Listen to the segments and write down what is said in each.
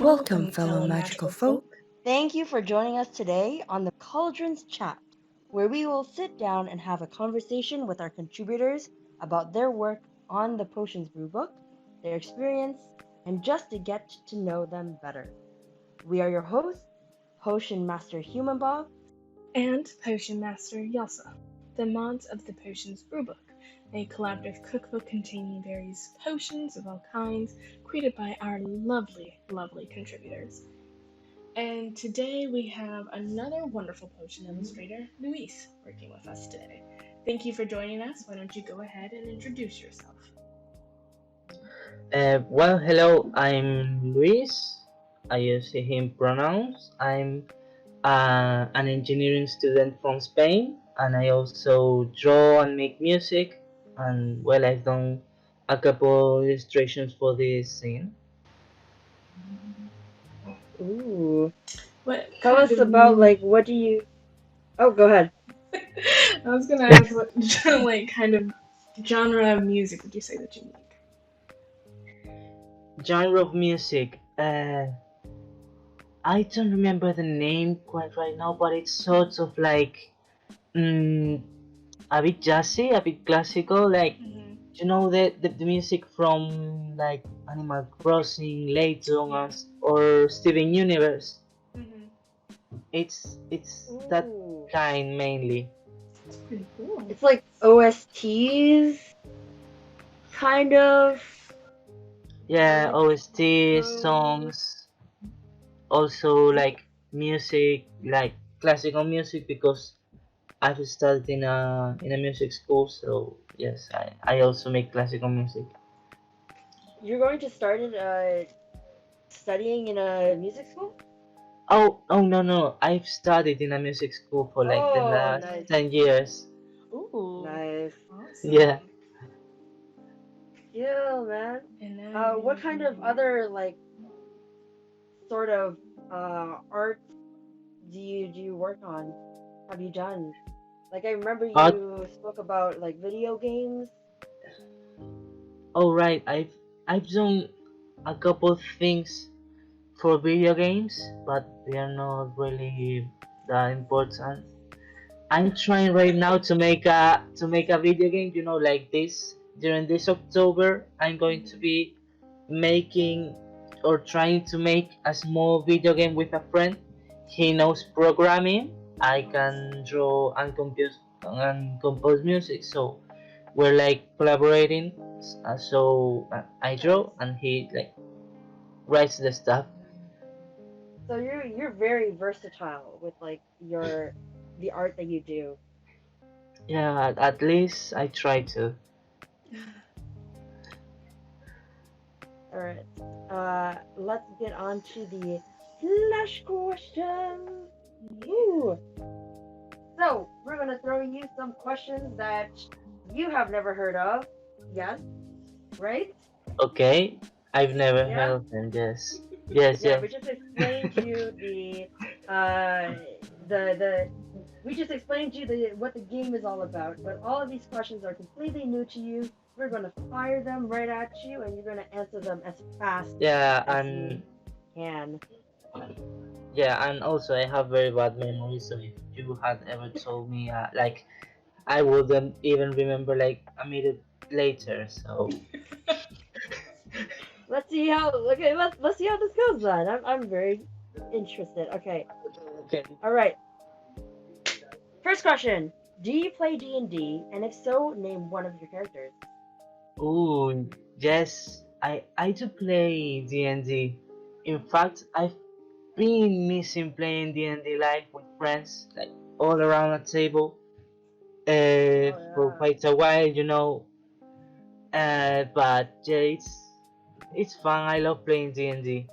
Welcome, fellow magical folk. Thank you for joining us today on the Cauldron Chats, where we will sit down and have a conversation with our contributors about their work on the Potions Brewbook, their experience, and just to get to know them better. We are your hosts, Potion Master Humanbob And Potion Master Yelhsa, the mods of the Potions Brewbook, a collaborative cookbook containing various potions of all kinds created by our lovely, lovely contributors. And today we have another wonderful Potion Illustrator, Luis, working with us today. Thank you for joining us. Why don't you go ahead and introduce yourself? Well, hello, I'm Luis. I use him pronouns. I'm an engineering student from Spain, and I also draw and make music. And well, I've done a couple illustrations for this scene. Ooh. Tell us about, what do you... Oh, go ahead. I was gonna ask what kind of genre of music would you say that you make? Genre of music. I don't remember the name quite right now, but it's sort of like a bit jazzy, a bit classical, like you know the music from like Animal Crossing, Layton, or Steven Universe. It's that kind mainly. That's pretty cool. It's like OSTs, kind of. Yeah, OST songs. Also like music, like classical music, because I've studied in a music school, so yes, I also make classical music. You're going to start studying in a music school? Oh no, I've studied in a music school for like the last nice. 10 years. Ooh, Nice. awesome. Yeah. Yeah, man. And What kind of other sort of art do you work on? Have you done? Like, I remember But you spoke about like video games. oh right, I've done a couple things for video games, but they are not really that important. I'm trying right now to make a video game, you know, like this. During this October, I'm going to be making or trying to make a small video game with a friend. He knows programming. I can draw and compose music, so we're like collaborating. I draw and he like writes the stuff. So you're very versatile with like the art that you do. Yeah, at least I try to. All right. Let's get on to the flash question. Ooh. So we're gonna throw you some questions that you have never heard of. Yes. Right? Okay, I've never heard of them. Yes, yes, Yeah, yes. we just explained to you the we just explained to you what the game is all about. But all of these questions are completely new to you. We're gonna fire them right at you, and you're gonna answer them as fast Yeah, as and you can. yeah, and also I have very bad memory. So if you had ever told me, like, I wouldn't even remember like a minute later. So Let's see how. Okay, let's see how this goes then. I'm very interested. Okay. okay. All right. First question: do you play D&D? And if so, name one of your characters. Ooh, yes, I do play D&D. In fact, I've been missing playing D&D live with friends, like all around a table, for quite a while, you know. But yeah, it's fun. I love playing D&D.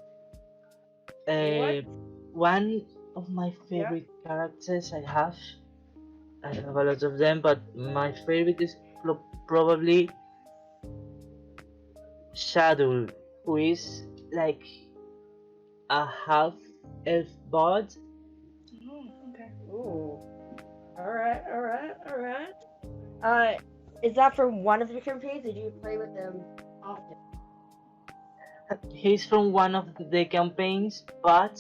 One of my favorite characters I have a lot of them, but my favorite is probably Shadow, who is like a half elf bard. Okay. Ooh. Alright. Is that for one of your campaigns, or do you play with them often? He's from one of the campaigns, but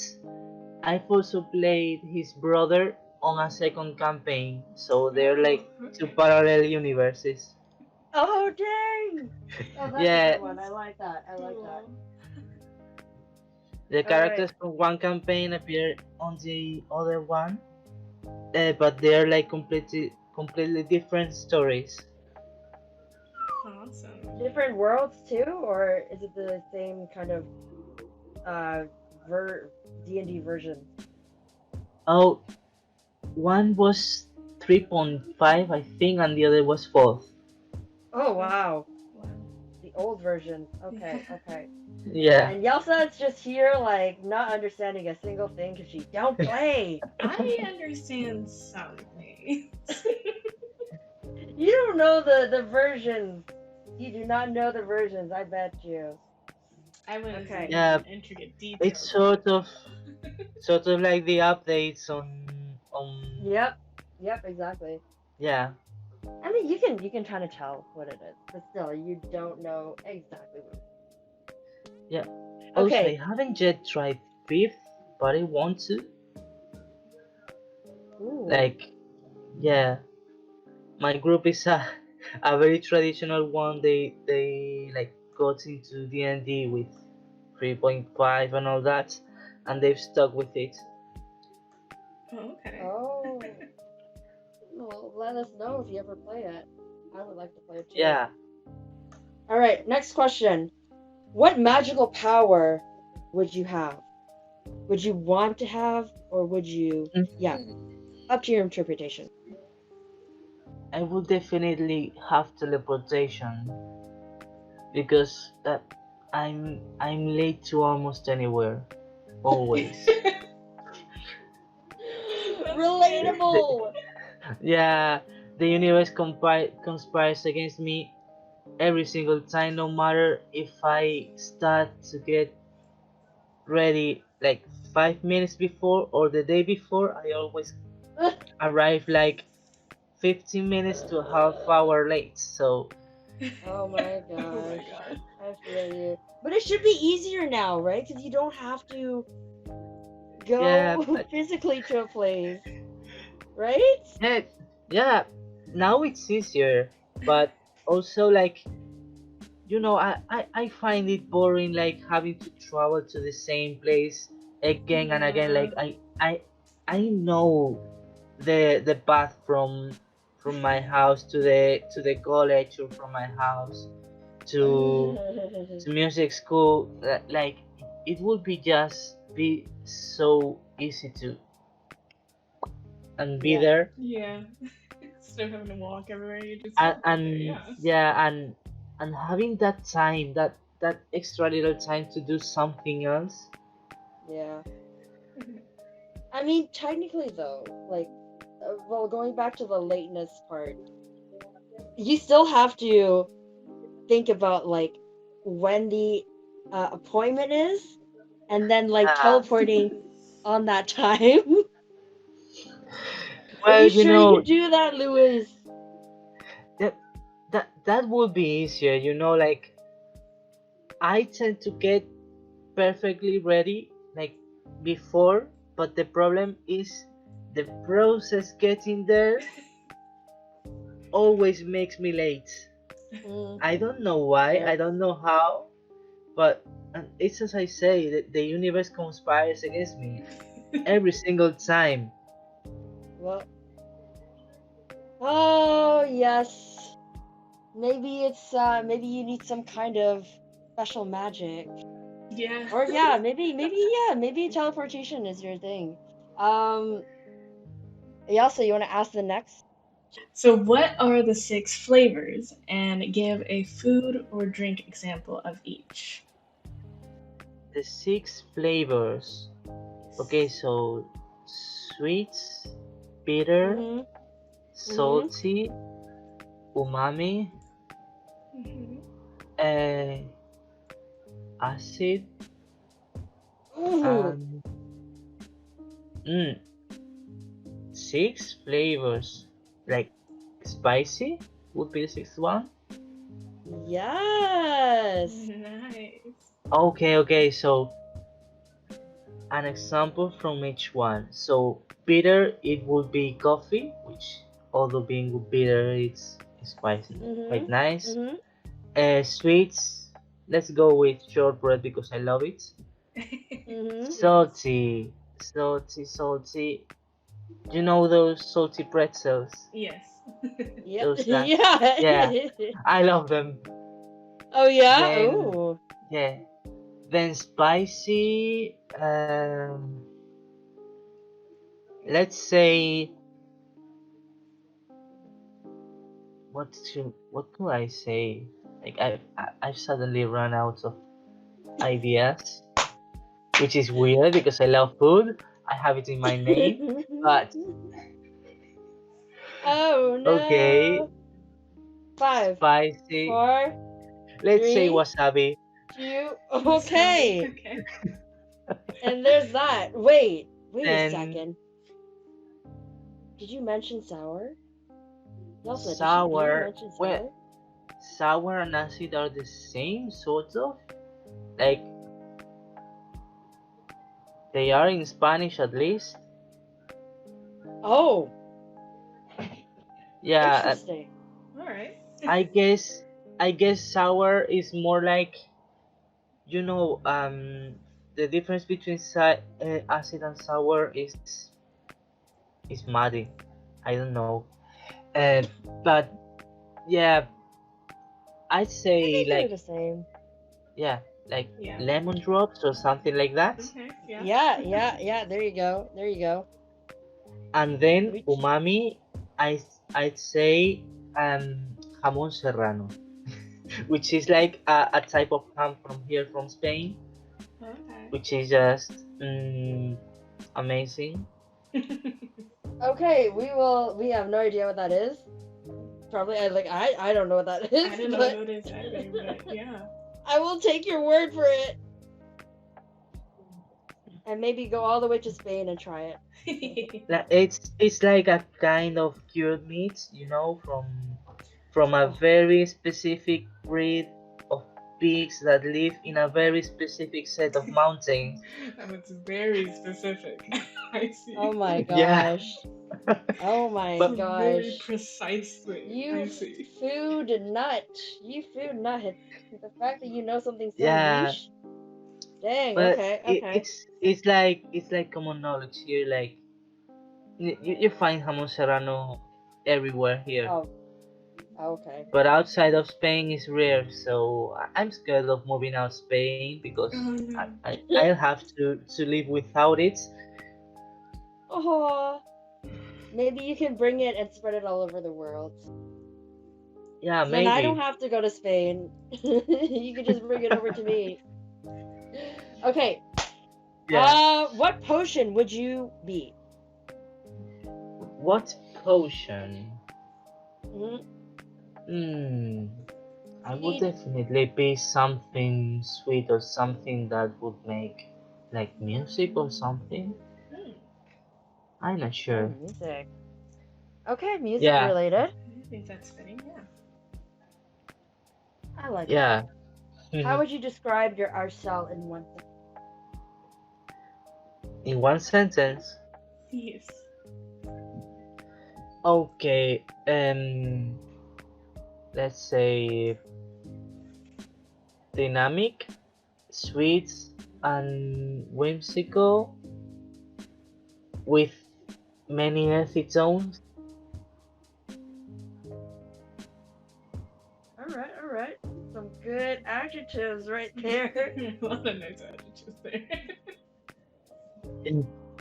I've also played his brother on a second campaign, so they're like two Okay. parallel universes. Oh dang! Oh, that's a Yeah, good one. I like that. I like that. Cool. the All right. characters from one campaign appear on the other one, but they're like completely different stories. Awesome. Different worlds too, or is it the same kind of uh ver D&D version? Oh, one was 3.5, I think, and the other was 4th. Oh wow, Wow. the old version. Yeah. Okay, okay. Yeah. And Yelsa is just here, like not understanding a single thing because she don't play. I understand some things. You don't know the versions. You do not know the versions. I bet you. I was Okay. Yeah, in intricate it's details. sort of like the updates on Yep. Yep. Exactly. yeah. I mean, you can kind of tell what it is, but still, you don't know exactly what it Yeah. is. Also, I Okay. haven't yet tried 5th, but I want to. Ooh. Like, yeah, my group is a very traditional one. They like got into D&D with 3.5 and all that, and they've stuck with it. Oh, okay. Oh. Well, let us know if you ever play it. I would like to play it too. Yeah. All right. Next question. What magical power would you have? Would you want to have, or would you? Yeah. Up to your interpretation. I would definitely have teleportation because I'm late to almost anywhere, always. Relatable. Yeah, the universe conspires against me every single time, no matter if I start to get ready like 5 minutes before or the day before. I always arrive like 15 minutes to a half hour late. So Oh my Oh my gosh. god. I feel you. But it should be easier now, right? Because you don't have to yeah, go but physically to a place, right? yeah, yeah. Now it's easier, but also like I find it boring like having to travel to the same place again and again. Yeah. Like I know the path from my house to the college, or from my house to music school. Like it would be just be so easy to and be Yeah. there. Yeah. Instead of having to walk everywhere, you just teleport there. And Yes. yeah, and having that time, that extra little time to do something else. Yeah. I mean, technically though, like, well, going back to the lateness part, you still have to think about like when the appointment is, and then like Yeah. teleporting on that time. Are Well, you sure you can do that, Luis? that that would be easier. Like I tend to get perfectly ready like before, but the problem is the process getting there always makes me late. Mm, I don't know why, fair. I don't know how, but it's as I say, the universe conspires against me every single time. Well, oh yes. Maybe it's maybe you need some kind of special magic. Yeah. Or yeah, maybe teleportation is your thing. Um Yelsa, you want to ask the next? So, what are the 6 flavors? And give a food or drink example of each. The 6 flavors. Okay, so sweet, bitter, Mm-hmm. Mm-hmm. salty, umami, Mhm. uh, acid, Ooh, and mm, 6 flavors. Like spicy would be the 6th one. yes. Nice. Okay. So an example from each one. So bitter, it would be coffee, which although being bitter, it's quite Mhm. nice. Mhm. Sweets, let's go with shortbread because I love it. Mhm. Yes. Salty. You know those salty pretzels? Yes. Yeah. Those that, Yeah. yeah, I love them. Oh yeah. Then, Oh. yeah, then spicy. Let's say what could I say? Like I've suddenly run out of ideas, which is weird because I love food. I have it in my name, but Oh okay, no. Five, spicy. 4, Let's say 3, wasabi. 2. Wasabi. Okay. Okay. And there's that. Wait a Then second. Did you mention sour? Yelsa, did you sour. mention Well, sour? sour and acid are the same sort of. Like they are in Spanish at least. Oh, Yeah, interesting. All right. I guess I guess sour is more like you know the difference between acid and sour is muddy. I don't know. Uh, but yeah, I'd I say think they're like the same. yeah, like Yeah. lemon drops or something like that. Okay. Yeah. Yeah. There you go. There you go. And then Which umami, I I'd say jamón serrano, which is like a type of ham from here from Spain, Okay. which is just amazing. okay, we have no idea what that is. Probably I don't know what that I is, don't know what but it is either, but yeah. I will take your word for it and maybe go all the way to Spain and try it. It's like a kind of cured meat, you know, from a Oh, very specific breed of pigs that live in a very specific set of mountains. That was very specific. I oh see. my Yeah, gosh. Oh my but It's a very gosh. precise thing. You I see. food nut. You food nut. The fact that you know something so yeah, niche. Dang, but okay. it's like common knowledge here. Like you find jamón serrano everywhere here, Oh, okay. but outside of Spain is rare. So I'm scared of moving out Spain because Oh no. I'll have to live without it. Oh, maybe you can bring it and spread it all over the world. Yeah, So then I don't maybe. have to go to Spain. You can just bring it over to me. Okay. Yeah. What potion would you be? What potion? Mhm. Hmm. I You would need definitely be something sweet or something that would make like music or something. Hmm. I'm not oh sure. music. Okay, music Yeah, related. I think that's fitting. Yeah. I like it. yeah. How would you describe your art style in one sentence? In one sentence. Yes. Okay. Let's say dynamic, sweet, and whimsical with many earthy tones. All right. Some good adjectives right there. A lot of nice adjectives there.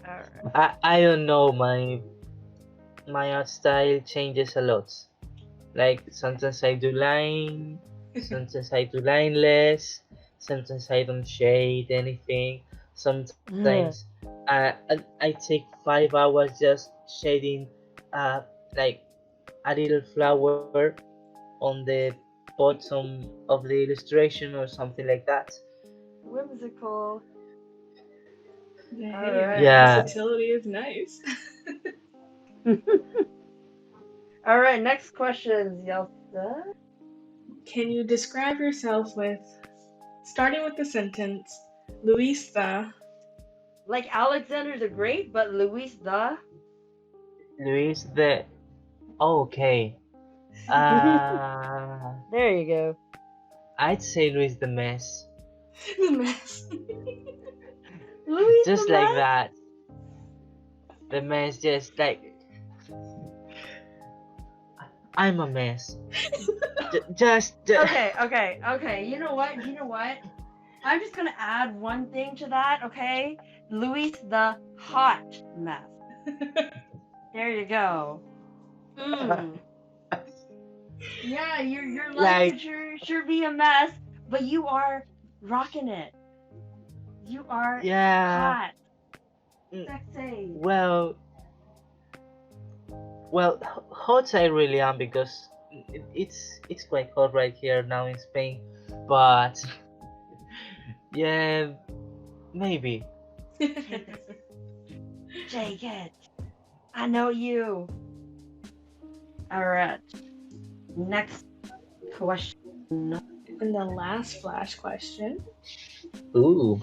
All right. I don't know, my art style changes a lot. Like sometimes I do line, sometimes I do lineless, sometimes I don't shade anything. Sometimes I take 5 hours just shading like a little flower on the bottom of the illustration or something like that. Whimsical. All Hey, that right. Yeah, versatility is nice. All right. Next questions, Yelsa. Can you describe yourself with Starting with the sentence, Luis the. Like Alexander the Great, but Luis the. Luis the. Okay. Uh, There you go. I'd say Luis the mess. The mess. Luis Just the like mess? that. The mess, just like I'm a mess. Just. Okay. You know what? I'm just gonna add one thing to that, okay? Luis the hot mess. There you go. Yeah, your life Like, could sure be a mess, but you are rocking it. You are yeah. hot, mm, sexy. Well, hot I really am because it's quite hot right here now in Spain. But yeah, maybe. Take it. I know you. Alright. Next question. And the last flash question. Ooh,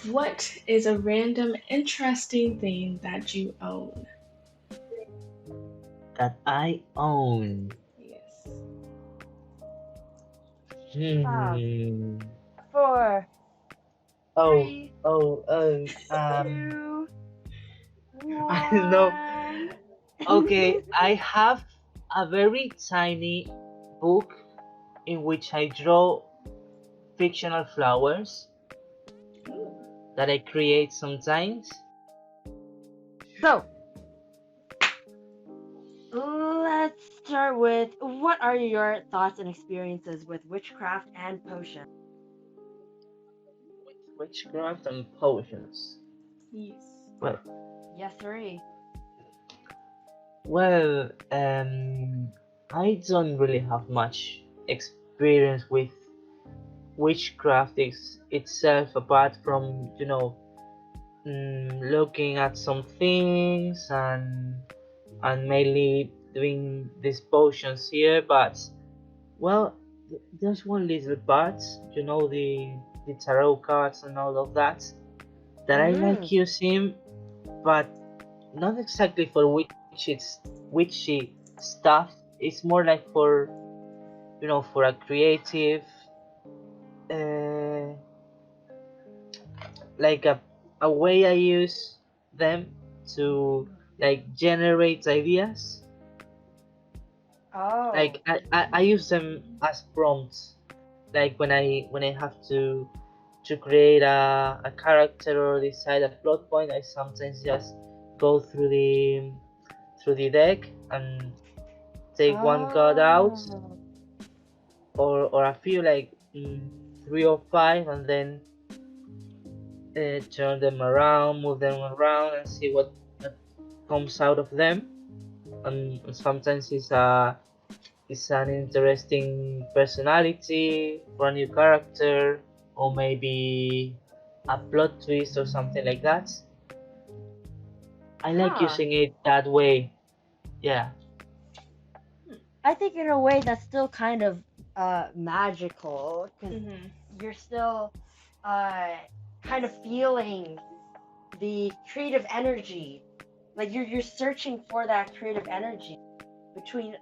What is a random interesting thing that you own? that I own. Yes. 5, 4, Oh, 3, oh, 2, I don't know. 1. Okay, I have a very tiny book in which I draw fictional flowers Ooh. that I create sometimes. So, let's start with what are your thoughts and experiences with witchcraft and potion? Witchcraft and potions. Yes. Well, Yes, sirree. well, I don't really have much experience with witchcraft itself, apart from looking at some things and mainly doing these potions here. But well, there's one little part, the tarot cards and all of that I like using, but not exactly for witchy stuff. It's more like for for a creative, uh, like a way I use them to like generate ideas. Oh. Like I use them as prompts, like when I have to create a character or decide a plot point. I sometimes just go through the deck and take one card out, Oh. or a few, like 3 or 5, and then turn them around, move them around, and see what comes out of them. And sometimes it's an interesting personality for a new character, or maybe a plot twist or something like that. I like Huh. using it that way. Yeah. I think in a way that's still kind of magical because Mm-hmm. you're still kind of feeling the creative energy. Like you're searching for that creative energy between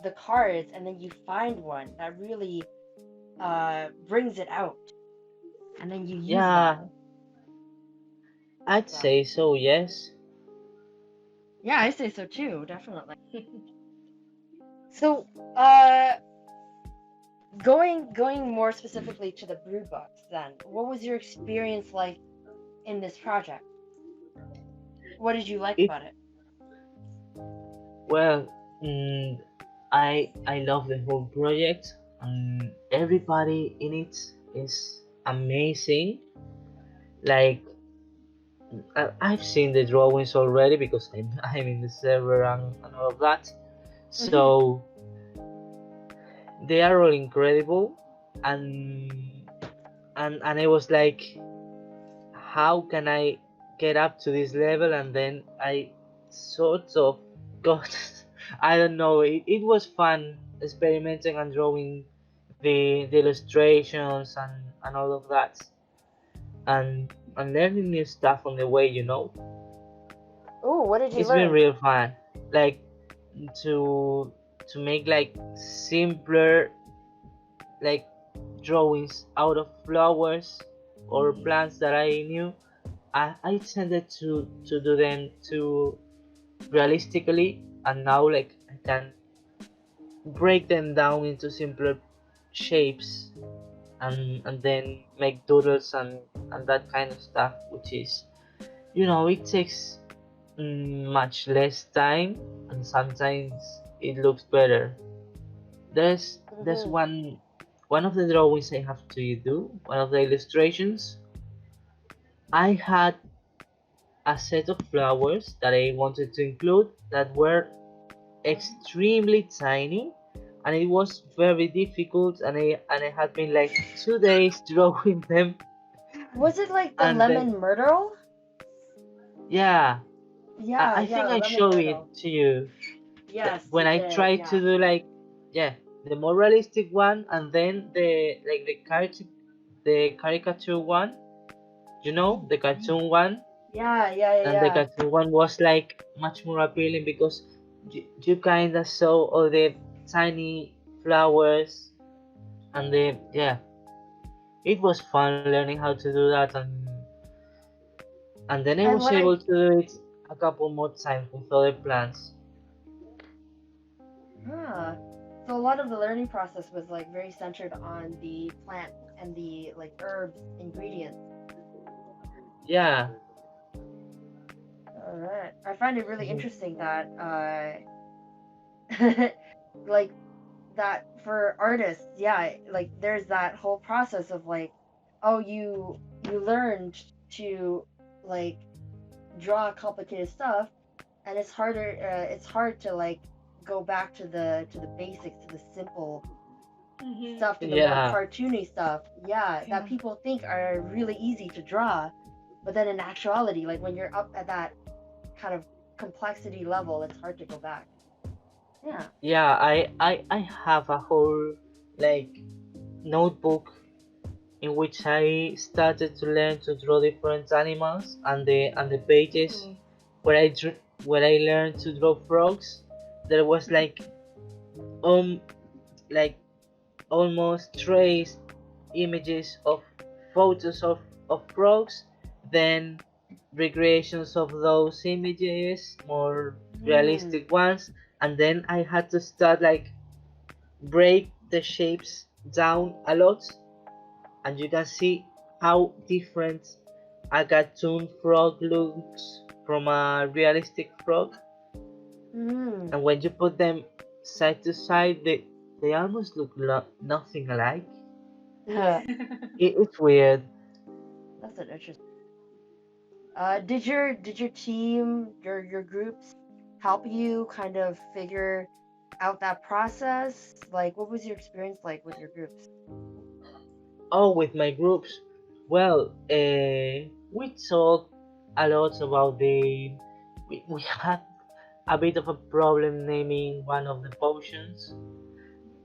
the cards, and then you find one that really brings it out, and then you use that. Yeah, I'd So, say so, yes. yeah, I say so too, definitely. So, going more specifically to the brew books, then, what was your experience like in this project? What did you like It about it? Well, I love the whole project, and everybody in it is amazing. Like, I've seen the drawings already because I'm in the server and all of that. So they are all incredible, and and I was like, how can I get up to this level? And then I sort of got I don't know, it was fun experimenting and drawing the illustrations and all of that, and learning new stuff on the way. Oh, what did you It's been learn? real fun. Like to to make like simpler like drawings out of flowers or plants that I knew. I tended to do them too realistically, and now like I can break them down into simpler shapes and then make doodles and that kind of stuff, which is it takes much less time, and sometimes it looks better. There's Mm-hmm. one of the drawings I have to do, one of the illustrations. I had a set of flowers that I wanted to include that were extremely tiny, and it was very difficult, and I had been like 2 days drawing them. Was it like the And then lemon myrtle? yeah, Yeah, I think yeah, I lemon show it myrtle. to you Yes, when you I did. try to Yeah. do like, yeah, the more realistic one, and then the caricature one, the cartoon one. Yeah, yeah, yeah, And the yeah. cartoon one was like much more appealing because you kind of saw all the tiny flowers, and it was fun learning how to do that, and then I And was what I able to do it a couple more times with other plants. Huh. So a lot of the learning process was like very centered on the plant and the like herbs ingredients. Yeah. All right. I find it really Mhm. interesting that like that for artists, yeah, like there's that whole process of like, oh, you learned to like draw complicated stuff, and it's hard to like go back to the basics, to the simple stuff, to the more Yeah. cartoony stuff, yeah, that Yeah. people think are really easy to draw, but then in actuality, like when you're up at that kind of complexity level, it's hard to go back. Yeah. Yeah, I have a whole like notebook in which I started to learn to draw different animals, and the pages Mm. where I learned to draw frogs. There was um like almost trace images of photos of frogs, then recreations of those images, more Mm. realistic ones, and then I had to start like break the shapes down a lot, and you can see how different a cartoon frog looks from a realistic frog. Mm. And when you put them side to side, they almost look nothing alike. Huh. It's weird. That's an interesting. Did your team, your groups help you kind of figure out that process? Like, what was your experience like with your groups? Oh, with my groups. Well, we talked a lot about we had a bit of a problem naming one of the potions,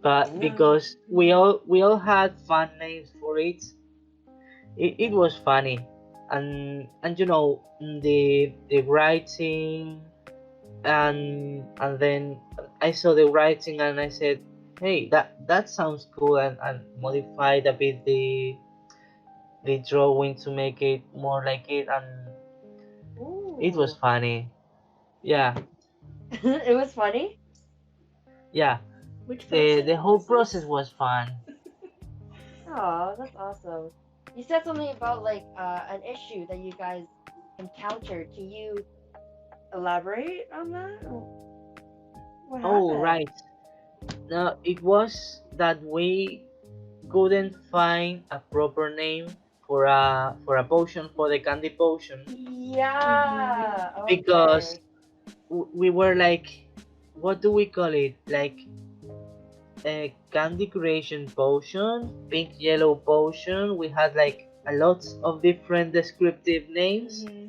but Ooh. because we all had fun names for it was funny, and the writing, and then I saw the writing and I said, hey, that sounds cool, and modified a bit the drawing to make it more like it, and it was Ooh. funny. Yeah, It was funny. yeah. Which The process whole was process this? was fun. Oh, that's awesome. You said something about like an issue that you guys encountered. Can you elaborate on that? What Oh, happened? right. No, it was that we couldn't find a proper name for a potion, for the candy potion, Mm-hmm. Yeah. because Okay. we were like, what do we call it? Like a candy creation potion, pink yellow potion. We had like a lot of different descriptive names. Mm-hmm.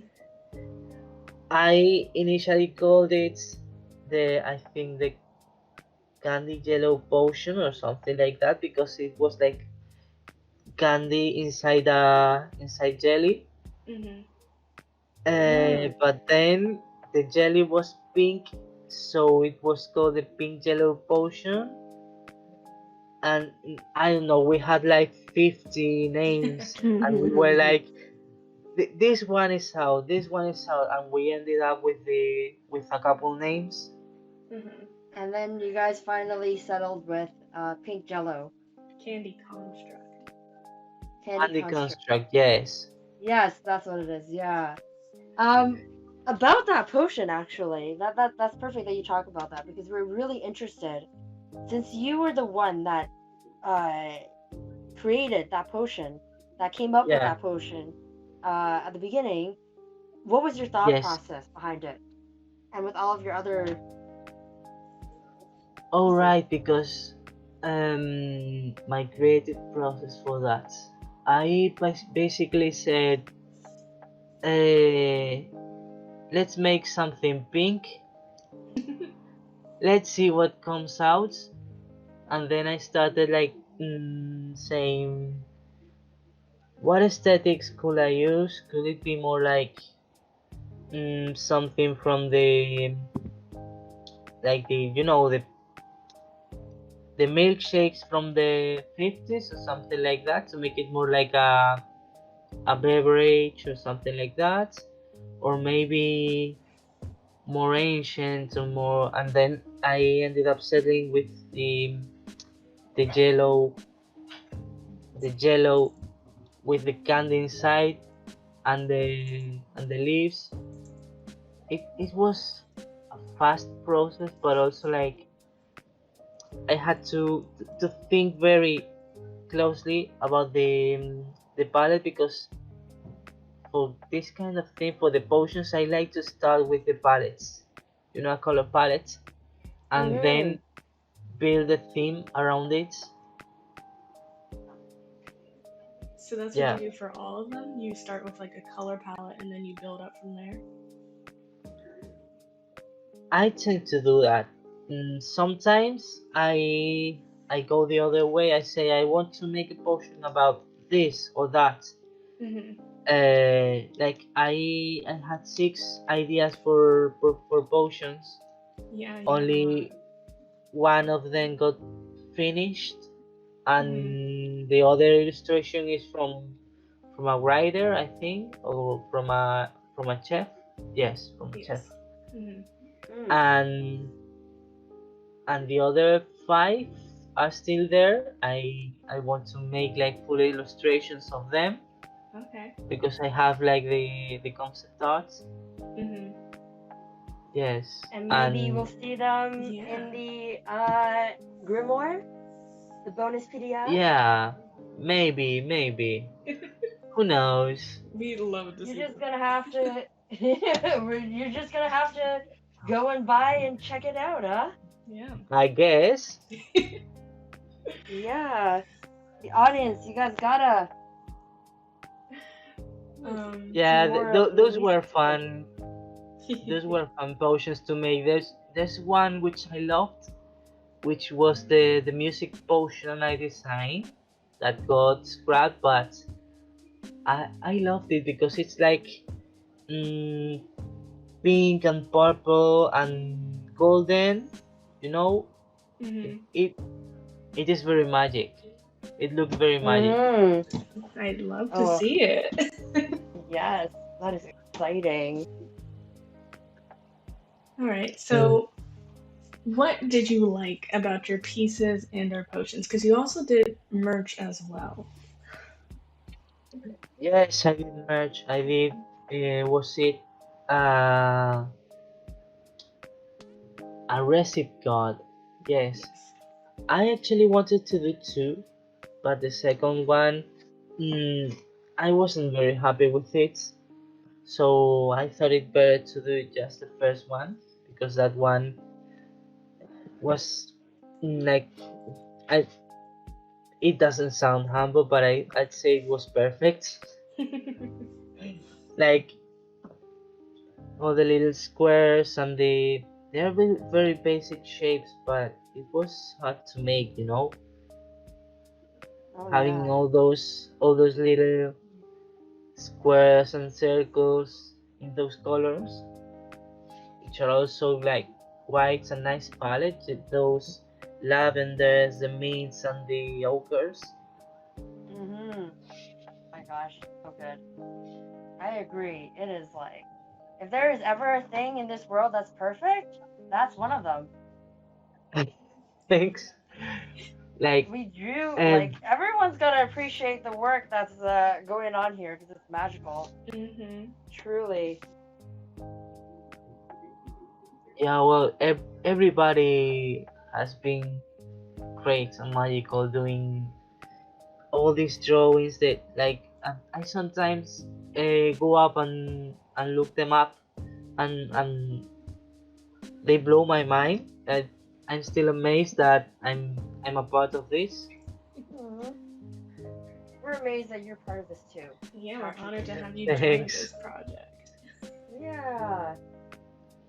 I initially called it I think candy yellow potion or something like that, because it was like candy inside jelly. Mhm. But then the jelly was pink, so it was called the pink yellow potion. And I don't know, we had like 50 names, and we were like, this one is out, this one is out, and we ended up with a couple names. Mhm. And then you guys finally settled with pink jello. Candy construct. Candy Candy construct. construct, yes. Yes, that's what it is. Yeah. About that potion, actually, that's perfect that you talk about that because we're really interested. Since you were the one that uh created that potion, that came up with Yeah, that potion, at the beginning, what was your thought yes. process behind it? And with all of your other All pieces. right, because my creative process for that, I basically said, uh, let's make something pink, let's see what comes out. And then I started like saying, what aesthetics could I use? Could it be more like something from the, like the, the milkshakes from the 50s or something like that, to make it more like a beverage or something like that, or maybe more ancient or more. And then I ended up settling with the yellow the yellow with the candy inside, and the leaves. It was a fast process, but also like I had to think very closely about the palette, because for this kind of thing, for the potions, I like to start with the palettes, a color palette, and Mm-hmm. then build a theme around it. So that's what you Yeah, do for all of them? You start with like a color palette and then you build up from there? I tend to do that. Sometimes I go the other way. I say I want to make a potion about this or that. Mhm. Like I had 6 ideas for potions. Yeah, you have a lot. Only one of them got finished, Mhm. and the other illustration is from a writer, I think, or from a chef. Yes, from a chef. Yes. Mhm. Mm. And the other 5 are still there. I want to make like full illustrations of them, Okay. because I have like the concept arts. Mhm. Yes, And maybe we'll and see them Yeah. in the grimoire, the bonus PDF. yeah, maybe. Who knows? We'd love to You're see just them. gonna have to. You're just gonna have to go and buy and check it out, huh? Yeah. I guess. Yeah. The audience, you guys gotta see Yeah, more of those Luis's were potion. fun. Those were fun potions to make. There's one which I loved, which was the music potion I designed that got scrapped, but I loved it because it's like mm, pink and purple and golden. You know, it, Mhm. it it is very magic. It looks very magic. Mm. I'd love to Oh, see it. yes. That is exciting. All right. Mm, So, what did you like about your pieces and our potions? Because you also did merch as well. yes, I did merch. I did. Was it uh, a recipe card? Yes. Yes. I actually wanted to do 2, but the second one, mm, I wasn't very happy with it. So I thought it better to do just the first one, because that one was like, I. It doesn't sound humble, but I'd say it was perfect. Like all the little squares and they're very, very basic shapes, but it was hard to make, you know, Oh having yeah. all those little squares and circles in those colors, which are also like whites and nice palette with those lavenders, the mints, and the ochres. My gosh, so good. I agree. It is like, if there is ever a thing in this world that's perfect, that's one of them. Thanks. Like, We drew, like, um, everyone's gonna appreciate the work that's going on here because it's magical. Truly. yeah, well, everybody has been great and magical doing all these drawings that, like, I sometimes go up and look them up, and they blow my mind. I'm still amazed that I'm a part of this. Mhm. We're amazed that you're part of this too. Yeah, we're honored to have you join Thanks. this project. Yeah.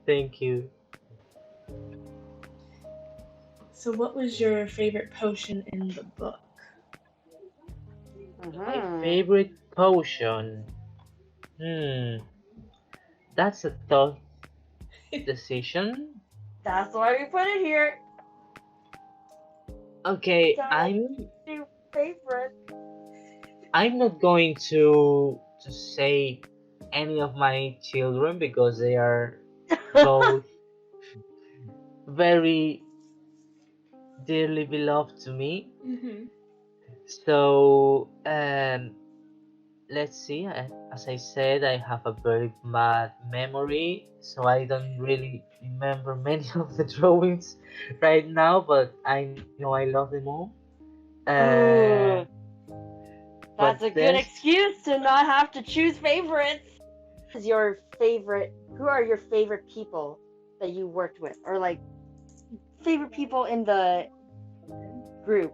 Thank you. So, what was your favorite potion in the book? My favorite potion. That's a tough decision. That's why we put it here. Okay, Your favorite. I'm not going to say any of my children because they are both very dearly beloved to me. So let's see. As I said, I have a very bad memory, so I don't really remember many of the drawings right now. But I know I love them all. Ooh. That's But a good excuse to not have to choose favorites. Who are your favorite people that you worked with? Or like favorite people in the group,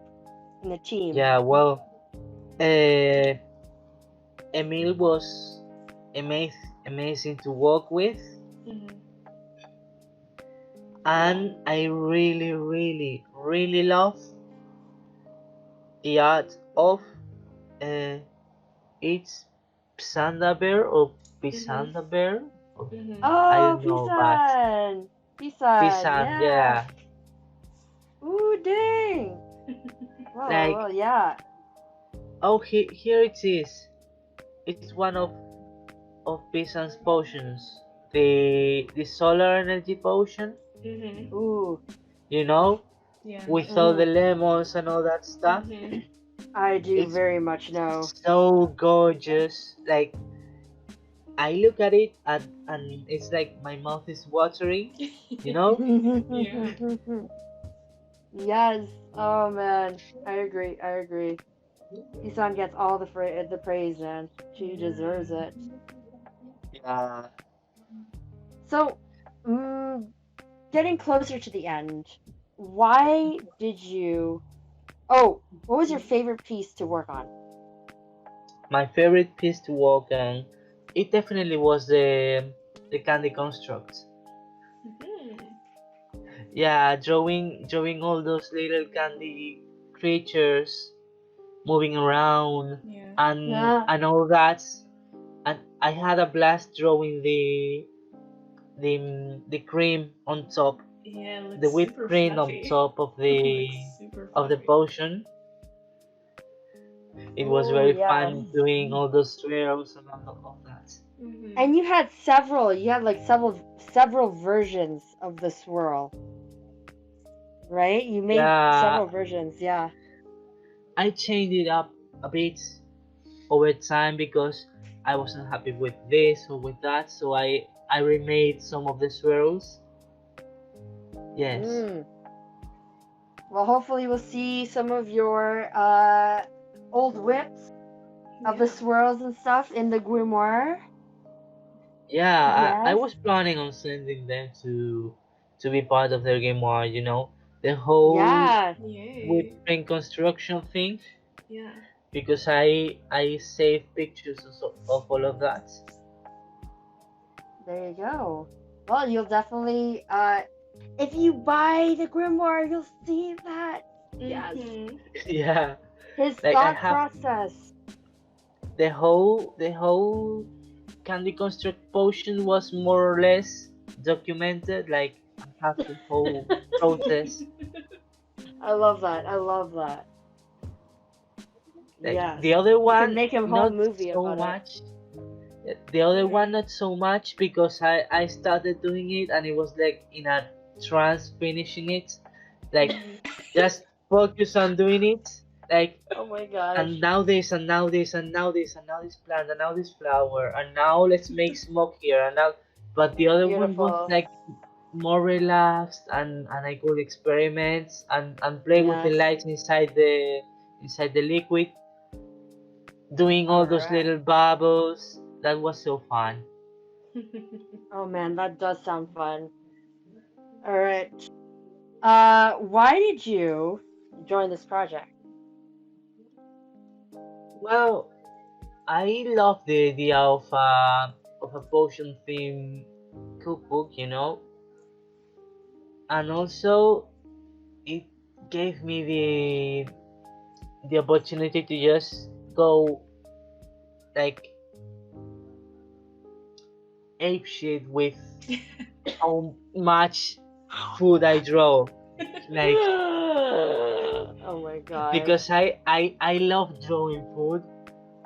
in the team? Yeah, well, Emil was amazing to work with. And I really, really, really love the art of it's Psanda Bear or Pisanda Bear. I don't know, but Pisan, yeah. Ooh, dang. Like, well, yeah. oh, here it is. It's one of Pisan's potions. The solar energy potion. Ooh. You know, Yeah. with all the lemons and all that stuff. I do It's very much know. so gorgeous. Like, I look at it and it's like my mouth is watering, you know? Yeah. Yes. Oh man, I agree. Isan gets all the praise, man. She deserves it. Yeah. So, getting closer to the end, why did you? Oh, what was your favorite piece to work on? My favorite piece to work on, it definitely was the candy construct. Yeah, drawing all those little candy creatures moving around and all that. And I had a blast drawing the cream on top. Yeah, The whipped cream fluffy. on top of the potion. It was very fun doing all those swirls and all of that. And you had several versions of the swirl, right? You made several versions, yeah. I changed it up a bit over time because I wasn't happy with this or with that, so I remade some of the swirls. Yes. Well, hopefully we'll see some of your old whips of the swirls and stuff in the grimoire. Yeah, I was planning on sending them to be part of their grimoire, you know, the whole whipped cream construction thing. Yeah. Because I saved pictures of all of that. There you go. Well, you'll definitely If you buy the grimoire, you'll see that. Yes. Yeah, His like I thought have process. the whole Candy Construct potion was more or less documented. Like I have the whole process. I love that. I love that. Like Yes. the other You can one, make a whole not movie so about it. much. The other one, not so much because I started doing it and it was like in a trance finishing it. Like just focus on doing it. Like Oh my gosh. and now this and now this and now this and now this plant and now this flower and now let's make smoke here and now. But the other one was Beautiful. like more relaxed and I could experiment and play with the Yes. lights inside the liquid, doing all those Alright. little bubbles. That was so fun. Oh man, that does sound fun. Alright. Why did you join this project? Well, I love the idea of a potion theme cookbook, you know, and also it gave me the opportunity to just go like ape shit with how much food I draw. Like Oh my gosh. because I love drawing food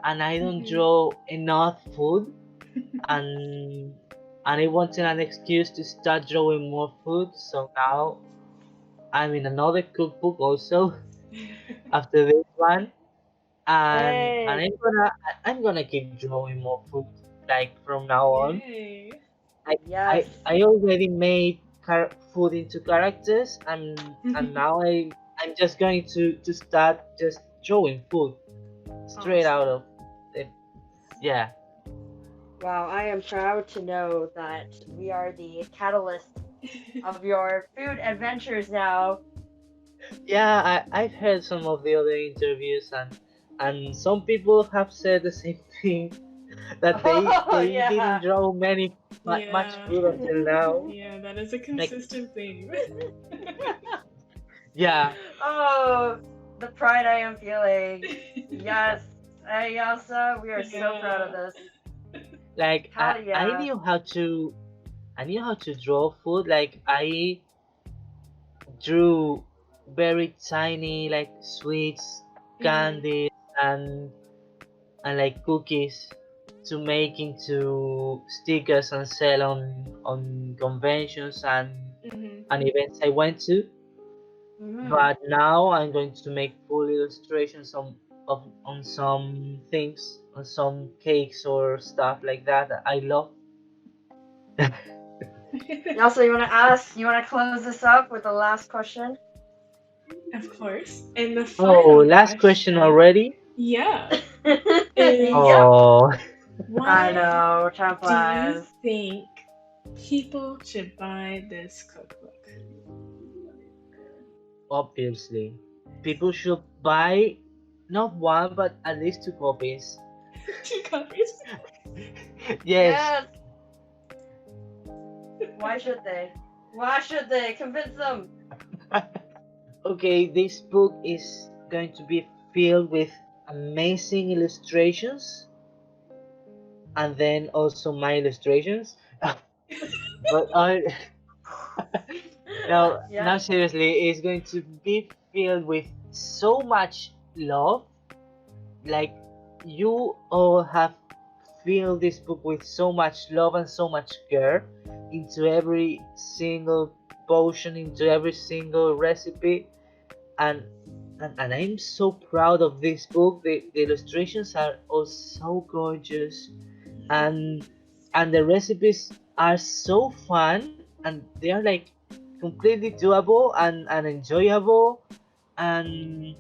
and I don't draw enough food and I wanted an excuse to start drawing more food, so now I'm in another cookbook also after this one, and Hey. I'm gonna keep drawing more food like from now on. Yay. I Yes. I already made food into characters, and now I'm just going to start just drawing food straight out of it. Yeah. Wow, I am proud to know that we are the catalyst of your food adventures now. Yeah, I've heard some of the other interviews and some people have said the same thing that Oh they yeah. didn't draw much Yeah. food until now. Yeah, that is a Like consistent theme. yeah, Oh, the pride I am feeling. Yes. Hey, Yelhsa, we are so proud of this. like Hell I yeah. knew how to draw food. Like I drew very tiny like sweets, candies, and like cookies to make into stickers and sell on conventions and events I went to. But now I'm going to make full illustrations on some things, on some cakes or stuff like that I love. Yelhsa, you wanna close this up with the last question? Of course. And the Oh, final last question already? Yeah. Yep. Oh, I Why know, time do you flies. think people should buy this cookbook? obviously. People should buy not one but at least 2 copies. 2 copies. Yes. Why should they? Why should they? Convince them. Okay, this book is going to be filled with amazing illustrations and then also my illustrations. But no, Yeah. now seriously, it's going to be filled with so much love. Like you all have filled this book with so much love and so much care into every single potion, into every single recipe, and and I'm so proud of this book. The illustrations are all so gorgeous, and the recipes are so fun, and they are like completely doable and enjoyable, and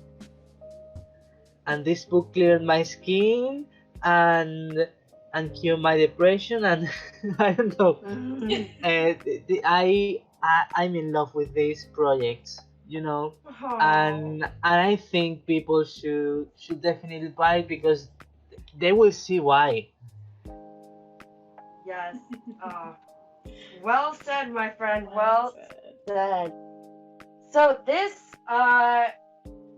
this book cleared my skin and cured my depression and I don't know. I'm in love with these projects, you know, and I think people should definitely buy it because they will see why. Yes. Well said, my friend. Well said. So this,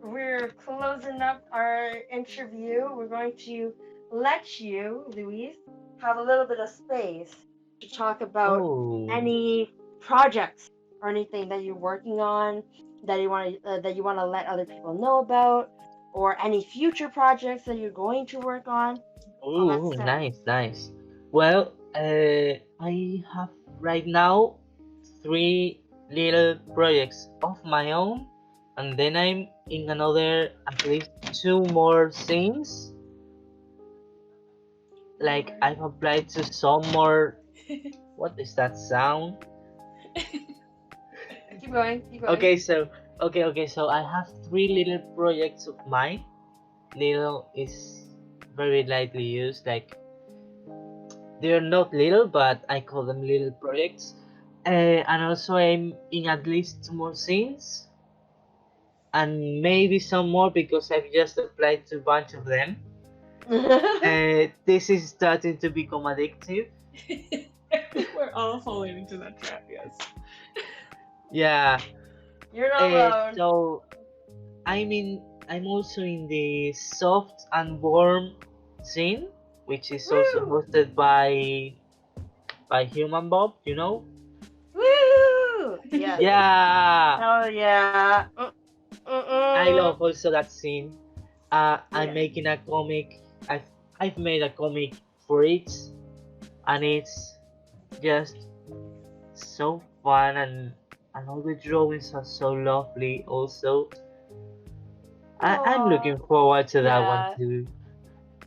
we're closing up our interview. We're going to let you, Luis, have a little bit of space to talk about Oh, any projects or anything that you're working on that you want to let other people know about, or any future projects that you're going to work on. All that oh, stuff. nice, nice. Well, I have right now three little projects of my own, and then I'm in another at least two more things. Like Lord. I've applied to some more. What is that sound? Keep going. Keep going. Okay, so I have three little projects of mine. Little is very lightly used, like they're not little, but I call them little projects. And also I'm in at least two more scenes, and maybe some more because I've just applied to a bunch of them. This is starting to become addictive. I think we're all falling into that trap, yes. Yeah. You're not alone. So I'm also in the soft and warm scene, which is also Woo! hosted by Humanbob, you know? Woo! Yes. Yeah. Hell yeah. I love also that scene. I'm Yeah. making a comic. I've made a comic for it, and it's just so fun, and all the drawings are so lovely. Also, I'm looking forward to that one Yeah. too.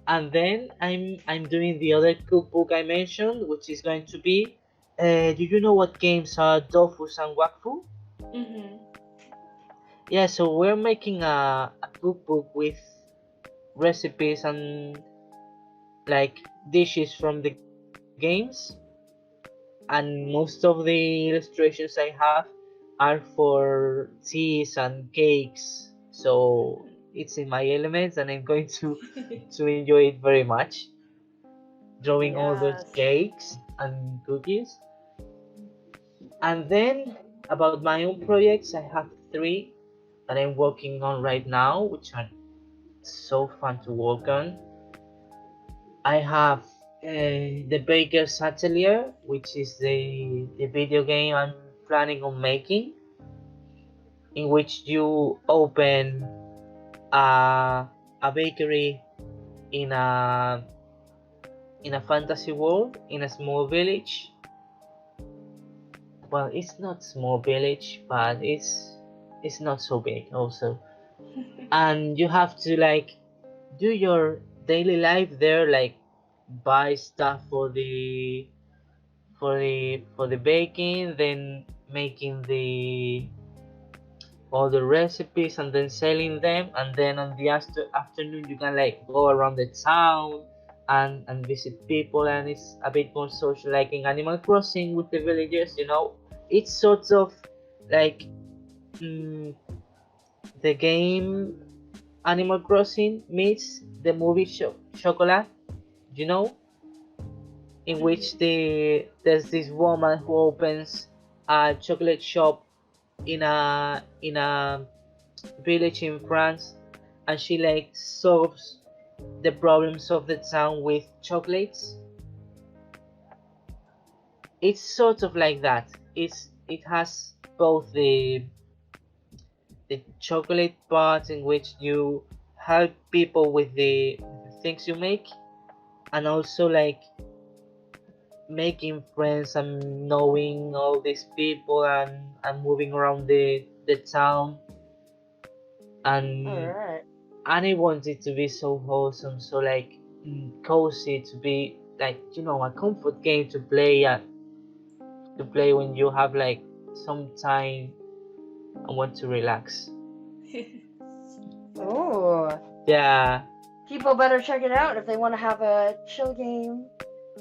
And then I'm doing the other cookbook I mentioned, which is going to be. Do you know what games are Dofus and Wakfu? Mm-hmm. Yeah, so we're making a cookbook with recipes and like dishes from the games, and most of the illustrations I have are for teas and cakes, so it's in my elements and I'm going to enjoy it very much, drawing all those Yes. cakes and cookies. And then about my own projects, I have three that I'm working on right now, which are so fun to work on. I have the Baker's Atelier, which is the video game I'm planning on making, in which you open a bakery in a fantasy world in a small village. Well, it's not small village, but it's not so big also, and you have to like do your daily life there, like buy stuff for the baking, then making the all the recipes and then selling them, and then on the afternoon you can like go around the town and visit people, and it's a bit more social, like in Animal Crossing with the villagers. It's sort of like mm, the game Animal Crossing meets the movie Chocolat, you know, in which there's this woman who opens a chocolate shop in a village in France, and she like solves the problems of the town with chocolates. It's sort of like that. It has both the chocolate part in which you help people with the things you make, and also like making friends and knowing all these people and moving around the town, All and right. I want it to be so wholesome, so like cozy, to be like a comfort game to play when you have like some time and want to relax. Oh. Yeah, People better check it out if they want to have a chill game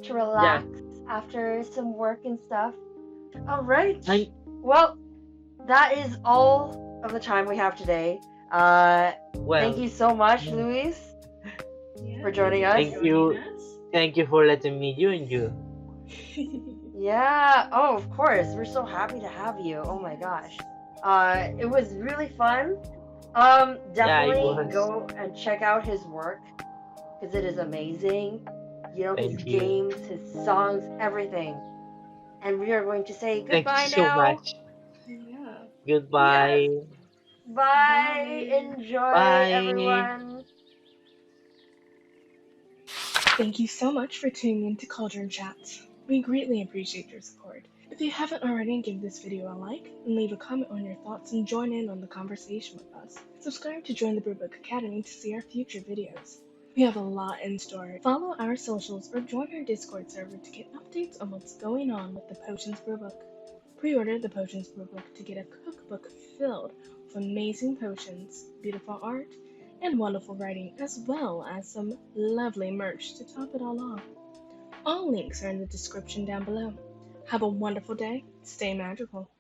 to yeah. relax after some work and stuff. All right. I'm Well, that is all of the time we have today. Thank well. you so much, Luis, Yeah, for joining thank us. you for Thank joining you. us. Thank you for letting me join you. Yeah, oh, of course. We're so happy to have you. Oh my gosh. It was really fun. Yeah, it Definitely was. go and check out his work because it is amazing. You know, his Thank you. games, his songs, everything. And we are going to say Thank you goodbye so now. much. Yeah. Yes. Goodbye. Bye. Bye. Enjoy, Bye. everyone. Thank you so much for tuning in to Cauldron Chats. We greatly appreciate your support. If you haven't already, give this video a like and leave a comment on your thoughts and join in on the conversation with us. Subscribe to join the Brewbook Academy to see our future videos. We have a lot in store. Follow our socials or join our Discord server to get updates on what's going on with the Potions Brewbook. Pre-order the Potions Brewbook to get a cookbook filled with amazing potions, beautiful art, and wonderful writing, as well as some lovely merch to top it all off. All links are in the description down below. Have a wonderful day. Stay magical.